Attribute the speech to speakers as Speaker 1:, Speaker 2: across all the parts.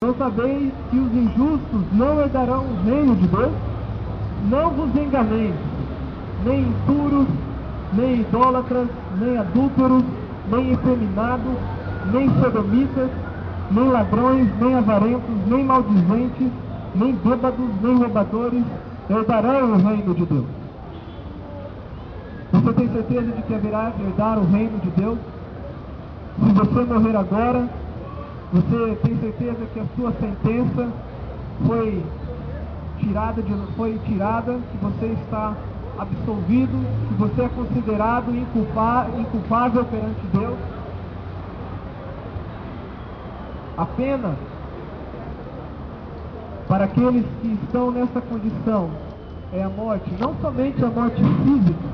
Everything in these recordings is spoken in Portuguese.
Speaker 1: Não sabeis que os injustos não herdarão o reino de Deus? Não vos enganeis, nem impuros, nem idólatras, nem adúlteros, nem efeminados, nem sodomitas, nem ladrões, nem avarentos, nem maldizentes, nem bêbados, nem roubadores herdarão o reino de Deus. Você tem certeza de que haverá de herdar o reino de Deus? Se você morrer agora, você tem certeza que a sua sentença foi tirada, que você está absolvido, que você é considerado inculpável perante Deus? A pena para aqueles que estão nessa condição é a morte, não somente a morte física,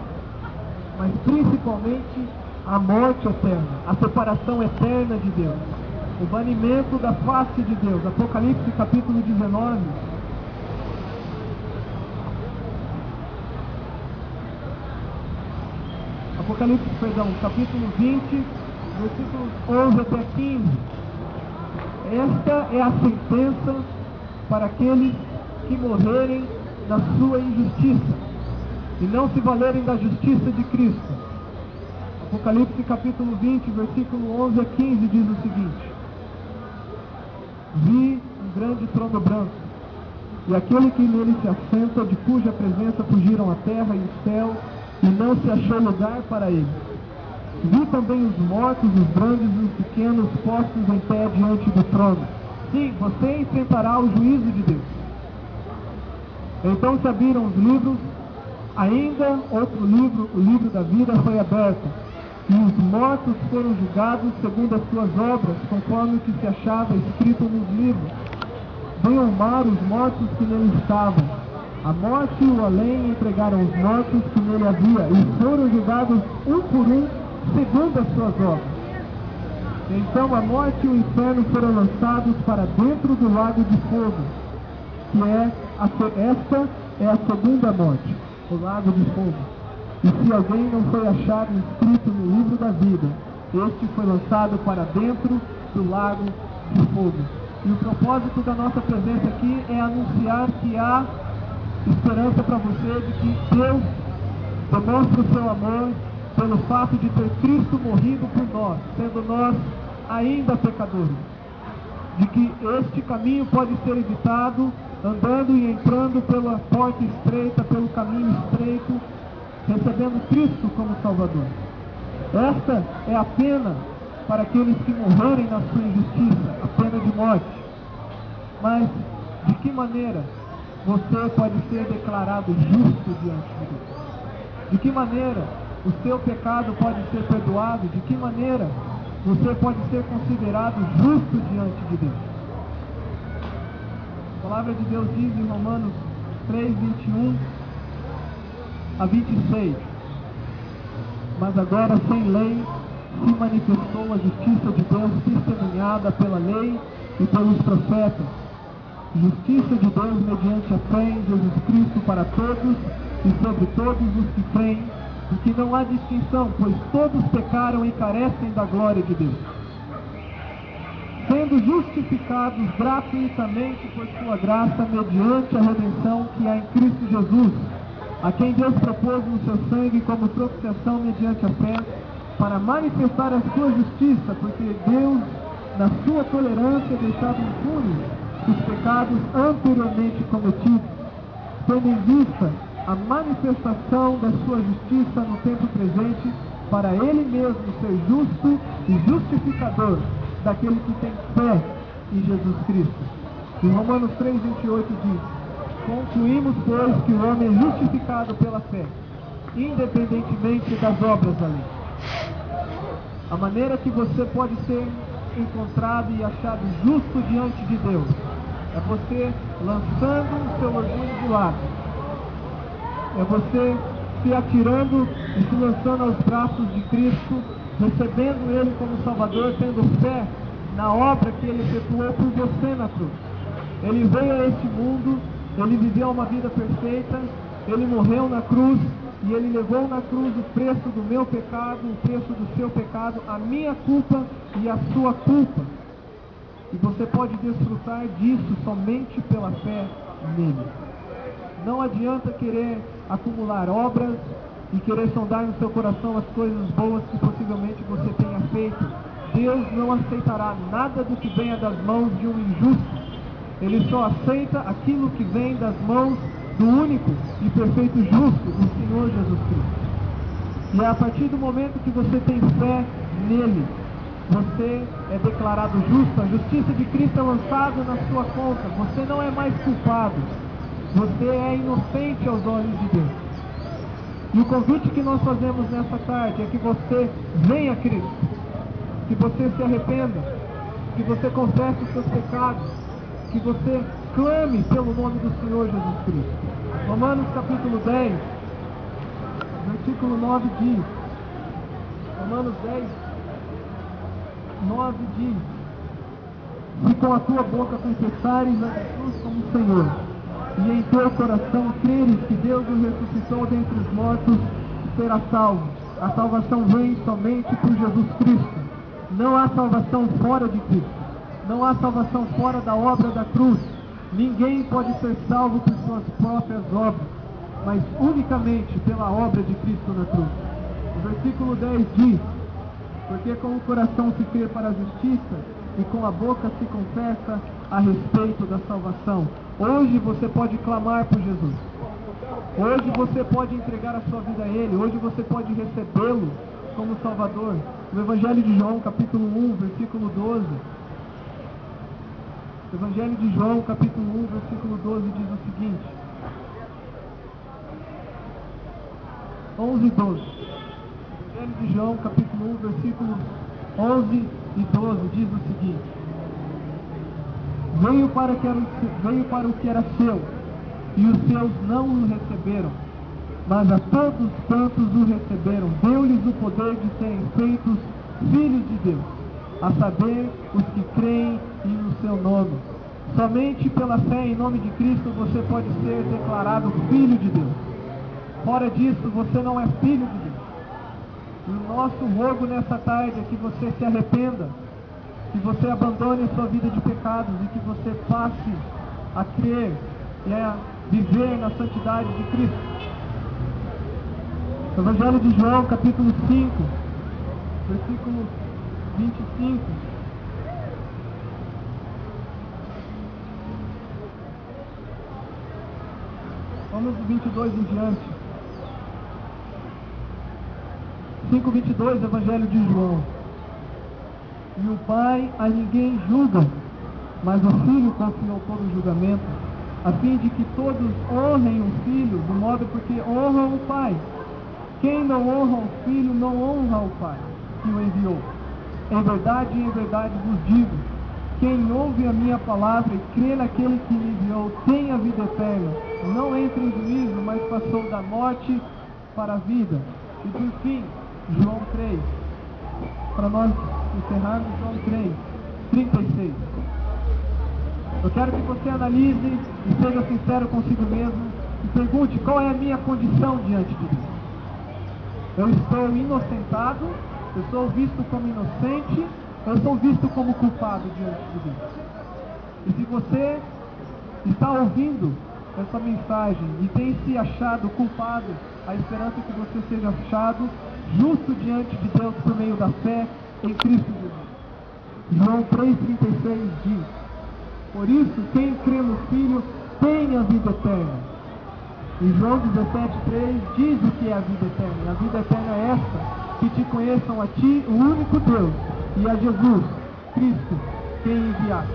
Speaker 1: mas principalmente a morte eterna, a separação eterna de Deus, o banimento da face de Deus. Apocalipse capítulo 19. Capítulo 20, versículos 11 até 15. Esta é a sentença para aqueles que morrerem na sua injustiça e não se valerem da justiça de Cristo. Apocalipse capítulo 20, versículo 11 a 15 diz o seguinte: Vi um grande trono branco, e aquele que nele se assenta, de cuja presença fugiram a terra e o céu, e não se achou lugar para ele. Vi também os mortos, os grandes e os pequenos, postos em pé diante do trono. Sim, você enfrentará o juízo de Deus. Então se abriram os livros, ainda outro livro, o livro da vida, foi aberto, e os mortos foram julgados segundo as suas obras, conforme o que se achava escrito nos livros. Bem ou mal os mortos que nele estavam. A morte e o além entregaram os mortos que nele havia, e foram julgados um por um, segundo as suas obras. Então a morte e o inferno foram lançados para dentro do lago de fogo, que esta é a segunda morte, o lago de fogo. E se alguém não foi achado inscrito no livro da vida, este foi lançado para dentro do lago de fogo. E o propósito da nossa presença aqui é anunciar que há esperança para você, de que Deus demonstra o seu amor pelo fato de ter Cristo morrido por nós, sendo nós ainda pecadores. De que este caminho pode ser evitado andando e entrando pela porta estreita, pelo caminho estreito, recebendo Cristo como Salvador. Esta é a pena para aqueles que morrerem na sua injustiça, a pena de morte. Mas de que maneira você pode ser declarado justo diante de Deus? De que maneira o seu pecado pode ser perdoado? De que maneira você pode ser considerado justo diante de Deus? A palavra de Deus diz em Romanos 3, 21 a 26: Mas agora sem lei se manifestou a justiça de Deus, testemunhada pela lei e pelos profetas, justiça de Deus mediante a fé em Jesus Cristo para todos e sobre todos os que creem, porque não há distinção, pois todos pecaram e carecem da glória de Deus, sendo justificados gratuitamente por sua graça mediante a redenção que há em Cristo Jesus, a quem Deus propôs no seu sangue como propiciação mediante a fé, para manifestar a sua justiça, porque Deus, na sua tolerância, deixava impunes os pecados anteriormente cometidos, tendo em vista a manifestação da sua justiça no tempo presente, para ele mesmo ser justo e justificador daquele que tem fé em Jesus Cristo. Em Romanos 3, 28 diz: Concluímos, pois, que o homem é justificado pela fé, independentemente das obras da lei. A maneira que você pode ser encontrado e achado justo diante de Deus é você lançando o seu orgulho de lado, é você se atirando e se lançando aos braços de Cristo, recebendo Ele como Salvador, tendo fé na obra que Ele efetuou por você na cruz. Ele veio a este mundo, Ele viveu uma vida perfeita, Ele morreu na cruz, e Ele levou na cruz o preço do meu pecado, o preço do seu pecado, a minha culpa e a sua culpa. E você pode desfrutar disso somente pela fé nele. Não adianta querer acumular obras e querer sondar no seu coração as coisas boas que possivelmente você tenha feito. Deus não aceitará nada do que venha das mãos de um injusto. Ele só aceita aquilo que vem das mãos do único e perfeito justo, o Senhor Jesus Cristo. E é a partir do momento que você tem fé nele, você é declarado justo. A justiça de Cristo é lançada na sua conta. Você não é mais culpado. Você é inocente aos olhos de Deus. E o convite que nós fazemos nessa tarde é que você venha a Cristo, que você se arrependa, que você confesse os seus pecados, que você clame pelo nome do Senhor Jesus Cristo. Romanos capítulo 10, versículo 9 diz, Romanos 10, 9 diz: se com a tua boca confessares a Jesus como Senhor, e em teu coração creres que Deus o ressuscitou dentre os mortos, será salvo. A salvação vem somente por Jesus Cristo. Não há salvação fora de Cristo. Não há salvação fora da obra da cruz. Ninguém pode ser salvo por suas próprias obras, mas unicamente pela obra de Cristo na cruz. O versículo 10 diz: porque com o coração se crê para a justiça e com a boca se confessa a respeito da salvação. Hoje você pode clamar por Jesus. Hoje você pode entregar a sua vida a Ele. Hoje você pode recebê-lo como Salvador. No Evangelho de João, capítulo 1, versículo 12. Evangelho de João, capítulo 1, versículo 12 diz o seguinte: 11 e 12. Evangelho de João, capítulo 1, versículos 11 e 12 diz o seguinte: veio para o que era seu, e os seus não o receberam, mas a todos quantos o receberam, deu-lhes o poder de serem feitos filhos de Deus, a saber, os que creem no seu nome. Somente pela fé em nome de Cristo você pode ser declarado filho de Deus. Fora disso, você não é filho de Deus. E o nosso rogo nessa tarde é que você se arrependa, que você abandone a sua vida de pecados e que você passe a crer e a viver na santidade de Cristo. Evangelho de João, capítulo 5, versículo 25. Vamos do 22 em diante. 5:22, Evangelho de João. E o Pai a ninguém julga, mas o Filho confiou todo o julgamento, a fim de que todos honrem o Filho, do modo porque honram o Pai. Quem não honra o Filho, não honra o Pai, que o enviou. Em verdade vos digo, quem ouve a minha palavra e crê naquele que me enviou, tem a vida eterna. Não entra em juízo, mas passou da morte para a vida. E por fim, João 3, para nós encerrarmos, João 3, 36. Eu quero que você analise e seja sincero consigo mesmo e pergunte: qual é a minha condição diante de Deus? Eu estou inocentado? Eu sou visto como inocente? Eu sou visto como culpado diante de Deus? E se você está ouvindo essa mensagem e tem se achado culpado, a esperança é que você seja achado justo diante de Deus por meio da fé em Cristo Jesus. João 3,36 diz: por isso, quem crê no Filho tem a vida eterna. E João 17,3 diz o que é a vida eterna. E a vida eterna é esta: que te conheçam a ti, o único Deus, e a Jesus Cristo, quem enviaste.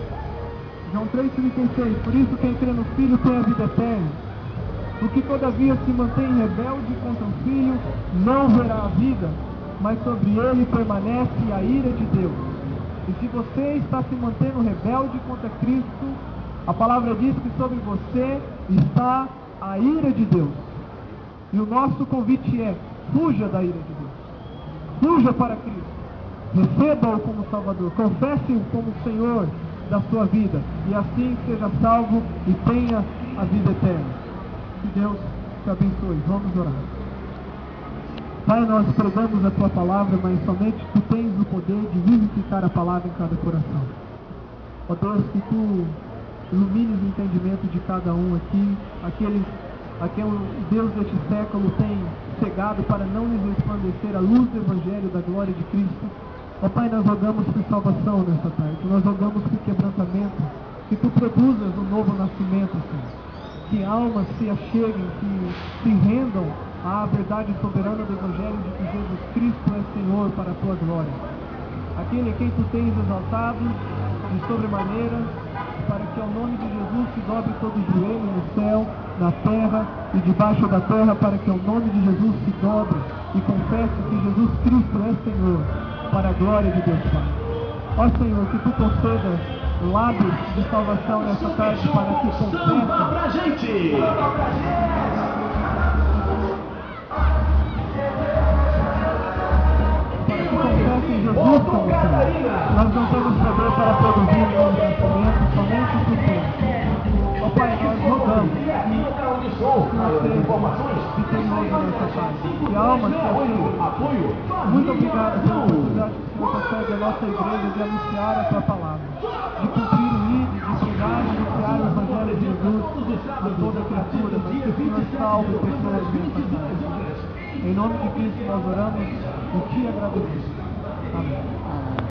Speaker 1: João 3,36. Por isso, quem crê no Filho tem a vida eterna. O que todavia se mantém rebelde contra o Filho não verá a vida, mas sobre ele permanece a ira de Deus. E se você está se mantendo rebelde contra Cristo, a palavra diz que sobre você está a ira de Deus. E o nosso convite é: fuja da ira de Deus. Fuja para Cristo. Receba-o como Salvador. Confesse-o como Senhor da sua vida. E assim seja salvo e tenha a vida eterna. Que Deus te abençoe. Vamos orar. Pai, nós pregamos a Tua palavra, mas somente Tu tens o poder de vivificar a palavra em cada coração. Ó Deus, que Tu ilumines o entendimento de cada um aqui, aqueles a quem o Deus deste século tem cegado para não lhes resplandecer a luz do Evangelho da glória de Cristo. Ó Pai, nós rogamos por salvação nessa tarde, nós rogamos por quebrantamento, que Tu produzas um novo nascimento, Senhor. Que almas se acheguem, que se rendam à verdade soberana do Evangelho de que Jesus Cristo é Senhor para a Tua glória. Aquele a quem Tu tens exaltado de sobremaneira, para que ao nome de Jesus se dobre todo o joelho no céu, na terra e debaixo da terra, para que ao nome de Jesus se dobre e confesse que Jesus Cristo é Senhor, para a glória de Deus Pai. Ó Senhor, que Tu concedas lábios de salvação nessa tarde para que confessem. Confessem Jesus como Senhor. Nós não temos poder para produzir novos nascimentos, somente o Senhor. Ó Pai, nós rogamos que o Senhor seja vitorioso nessa tarde. Que a alma se achegue. Muito obrigado pela oportunidade que o Senhor concede à nossa igreja de anunciar a Tua palavra, de cumprir o ID, de pregar e anunciar o Evangelho de Jesus a toda criatura, mas que o Senhor salve pessoas nessa tarde. Em nome de Cristo nós oramos e Te agradecemos. Amém.